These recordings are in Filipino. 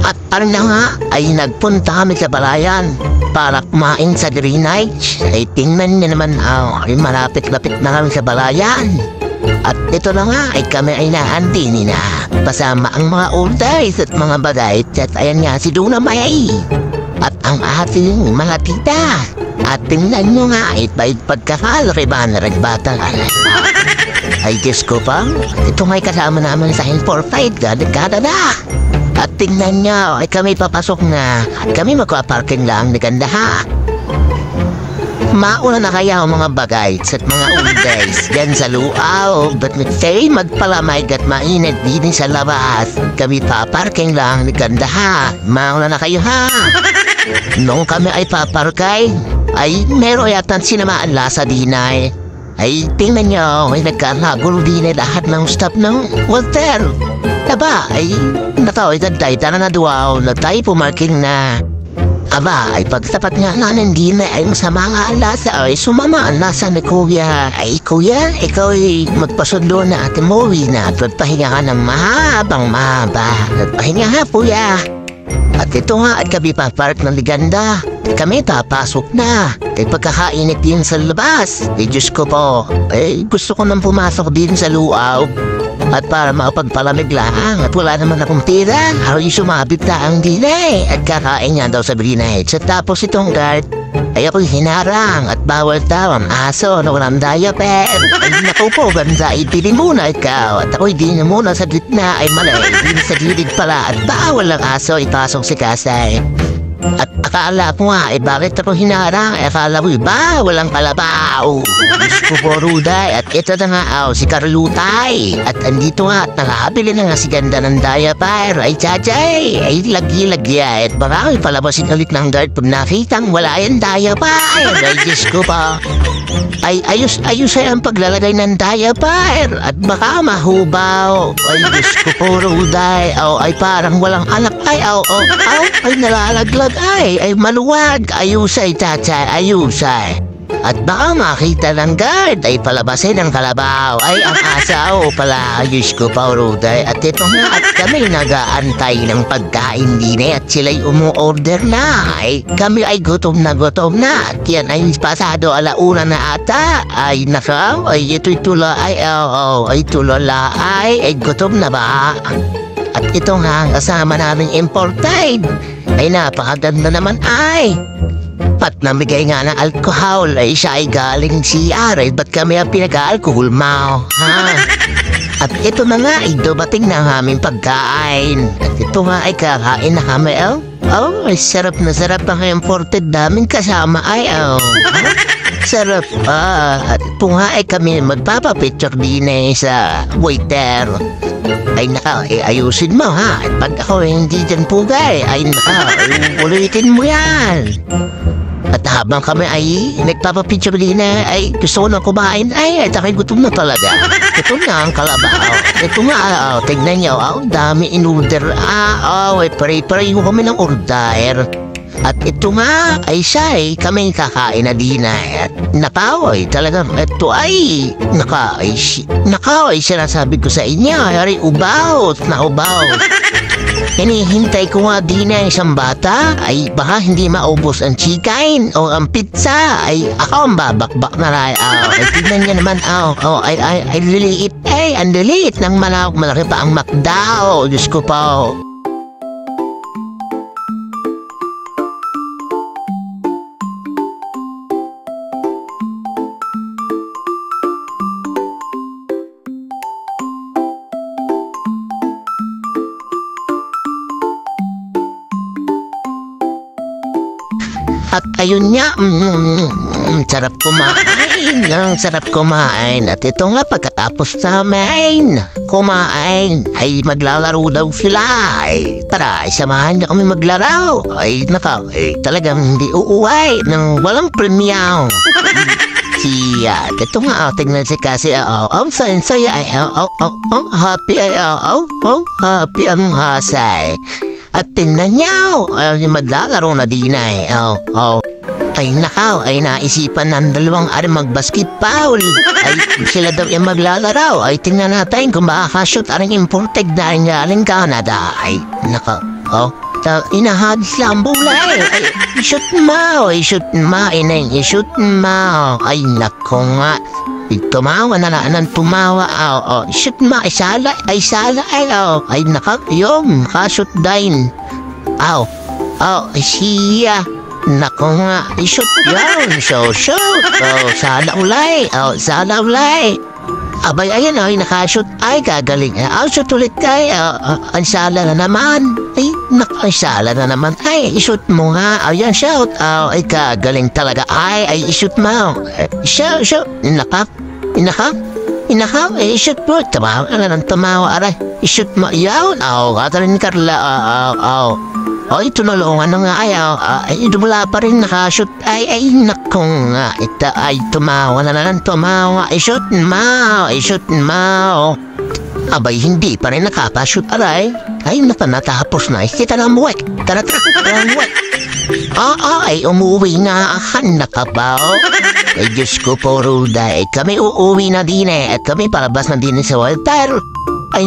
At ano na nga, ay nagpunta kami sa balayan para kumain sa Green Nights. Ay tingnan niya naman, ay malapit-lapit na kami sa balayan. At ito na nga, ay kami ay naandini na. Kasama ang mga old guys at mga bagay. At ayan nga si Duna May. At ang ating mga tita. At tingnan nyo nga, ay pagkakalriban na nagbata. Ay Diyos ko pa, ito nga'y kasama naman sa N45 kada na. At tingnan nyo, ay kami papasok na. At kami magpaparking lang ni ganda ha. Mauna na kaya ang mga bagay at mga old guys dyan sa luaw. But say magpalamay at mainit din sa labas. Kami paparking lang ni ganda ha. Mauna na kayo ha. Nung kami ay paparkay, ay meron yata sinamaan lasa dinay. Ay tingnan nyo, ay nagkakagulo din lahat ng staff ng hotel. Aba, ay nataw, ay tayo na duwaw na tayo pumarking na. Aba, ay pagtapat nga nanin din ay masama nga ang lasa ay sumama ang lasa ni Kuya. Ay Kuya, ikaw ay magpasundo na at umuwi na at magpahinga ka ng mahabang mahaba. Magpahinga ha, Kuya. At ito nga at kami papark ng liganda. Kami papasok na. Ay pagkakainit din sa labas. Ay Diyos ko po, ay gusto ko nang pumasok din sa luaw. At para makapagpalamig lang at wala naman akong tira, ay sumabit na ang dinay at kakain nga daw sa Green Nights. At tapos itong guard, ay ako'y hinarang at bawal daw ang aso na walang diaper. Ay naku po, ganda, ipili muna ikaw. At ako'y di na muna sa gitna ay malay, di sa gilid pala at bawal ang aso ipasok si Kasay. At akala ko nga, bakit ako hinarang? Akala ko ba, walang kalabaw. Diyos ko po, Ruday. At ito na nga, si Carlutay. At andito nga, at nakabili na nga si ganda ng diaper. Ay, Chachay, ay lagi-lagi. At baka ay palabasin ulit ng guard pag nakitang wala yung diaper. Ay, Diyos ko pa. Ay, ayos ay ang paglalagay ng diaper. At baka mahubaw. Ay, Diyos ko po, Ruday. Ay, parang walang anak. Ay, ay, nalalaglag. Ay, maluwag. Ayusay, Chachay, ayusay. At baka makita ng guard, ay palabasin ang kalabaw. Ay, ang asaw pala, ayos ko pa, Ruday. At ito nga, at kami nag-aantay ng pagkain din at sila'y umu-order na. Ay, kami ay gutom na. At yan ay pasado alauna na ata. Ay, nakaw, ay ito'y tula, ay tulala, ay gutom na ba? At ito nga, kasama namin imported. Ay, napakaganda naman ay. Pat namigay nga ng alcohol ay siya ay galing CR. Ay ba't kami ang pinag-alcohol mo? Ha? At ito na nga ay dumating na ang aming pagkain. At ito nga ay kakain na kami. Ay sarap na sarap ang imported namin kasama ay sarap pa. At ito nga ay kami magpapapicture din sa waiter. Ay naka, ayusin mo ha. At pag ako hindi dyan pugay, ay naka, ulitin mo yan. At habang kami ay nagpapapicture din ay gusto ko na kumain, ay takay gutom na talaga. Ito na ang kalabaw. Ito nga, tignan niyo, dami in-order. Ay pare-pareho kami ng order. At ito nga ay siya ay kami kakain na din at nakaway talagang ito ay nakaway sinasabi ko sa inyo ay ubaw. Hinihintay ko nga din na isang bata ay baka hindi maubos ang chicken o ang pizza ay ako ang babakbak na rin. Ay tignan niya naman ay liliit ang liliit ng manok, malaki pa ang makdaw. Diyos ko po. At ayun nga, sarap kumain. At ito nga pagkatapos namin kumain, ay maglalaro daw sila. Ay tara, samahan niyo kami maglaro. Ay naka, talagang hindi uuwi ng walang premyaw. Ito nga, tingnan si Kasi, saya, happy, happy ang hasay. At tingnan niyo, maglalaro na din ay, ay nakaw, ay naisipan ng dalawang mag-basketball. Ay sila daw yung maglalaro. Ay tingnan natin kung makakashoot ang imported na rin galing Canada. Ay nakaw, inahadis lang bulay. Ay, ishoot mo, ineng, ishoot mo. Ay, nako nga. Tumawa na nang tumawa. Ishoot mo, ay sala, ay, ay, naka, yung, kashoot din. Siya. Nako nga, ishoot yun. So, shoot. Sana ulay. Abay, ayan, nakashoot. Ay, gagaling. Shoot ulit kayo. Ang sala na naman. Ay, sala na naman. Ay, ishoot mo nga. Ayan, shoot. Ay, gagaling talaga. Ay, ishoot mo. Shoot. Inakap. Ishoot mo. Tumawa ka na ng tumawa. Aray, ishoot mo. Yan. Katarin Carla. Ito nalungan na nga. Ay, wala pa rin nakashoot. Ay, naku nga. Ito ay tumawa na lang tumawa. Ishoot mo. Abay, hindi pa rin nakapashoot. Aray. Ay, natapos na. Kita na muwek. Tara, muwek. Ay, umuwi na. Nakabaw. Ay, Diyos ko po, Ruda. Kami uuwi na din at kami palabas na din sa Walter. Ay,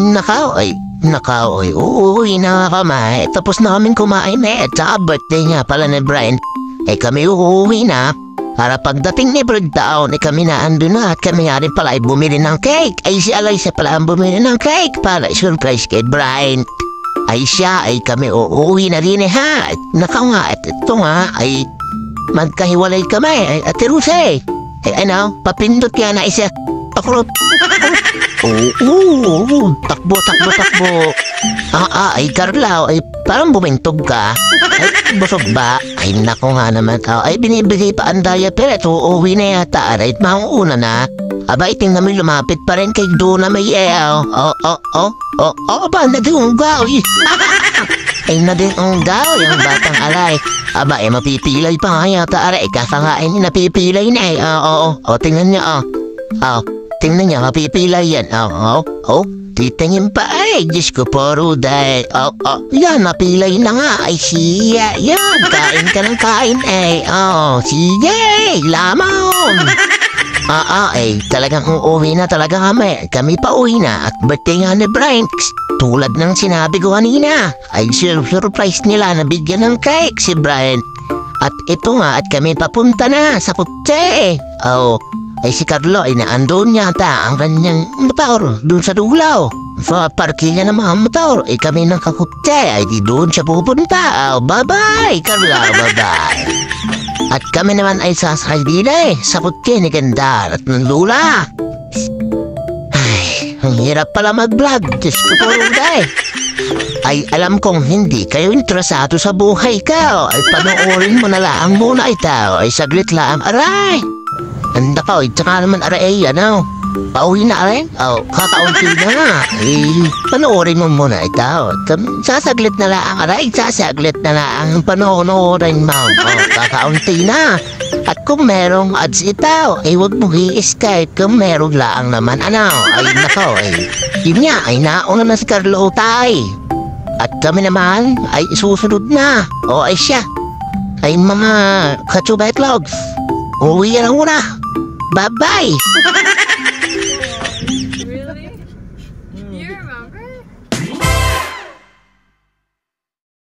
nakaw, uuwi na kami. Tapos na kaming kumain at saka birthday nga pala ni Brian. Kami uuwi na. Para pagdating ni Breakdown, kami na ando na at kami nga rin pala ay bumili ng cake. Ay, si Alaysa pala ang bumili ng cake para surprise kay Brian. Ay, siya ay kami uuwi na rin ha. Nakaw nga, at ito nga ay magkahiwalay kami. At Ruse, papindot kaya na isa. Pakulot. Takbo. Ay, Carla, ay parang bumintog ka. Ay, busog ba? Ay, naku nga naman. Ay, binibigay pa ang diaper at uuwi na yata. Aray, maunguna na. Aba, tingnan mo lumapit pa rin kay Dona may aba, nagunggaw. Ay, nagunggaw yung batang alay. Aba, mapipilay pa nga yata. Aray, kasangain, napipilay na tingnan niya, tingnan niya, mapipilay yan. Titingin pa ay, Diyos ko po, Ruday. Yan, napilay na nga. Ay, siya, yan, kain ka ng kain sige, lamon. Talagang uuwi na talaga kami. Kami pa uwi na at birthday nga ni Brian. Tulad ng sinabi ko kanina, ay surprise nila na bigyan ng cake si Brian. At ito nga, at kami papunta na sa kutse. Ay si Carlo ay naandun yata ang kanyang motor doon sa dulaw. Sa parkingan ng mga motor, kami ng kakutse ay di doon siya pupunta. Bye-bye, Carlo, bye-bye. At kami naman ay sasakay din sa kutse ni Gandar at ng lula. Ay, ang hirap pala mag-vlog. Diyos ko po, Ruday. Ay, alam kong hindi kayo interesado sa buhay ka. Ay, panoorin mo na lang muna ito. Ay, saglit lang. Aray! Anda ka, tsaka naman aray, pauwi na aray? Kakaunti na. Panoorin mo muna ito. Sasaglit na lang, aray, sasaglit na lang. Panoorin mo. Kakaunti na. At kung merong ads ito, huwag mo i-escape. Kung merong lang naman, ay nako, yun nga, ay nauna na si Carlo Tay. At kami naman, ay susunod na. Ay siya. Ay mga katsubay vlogs. Uwi na muna. Bye-bye!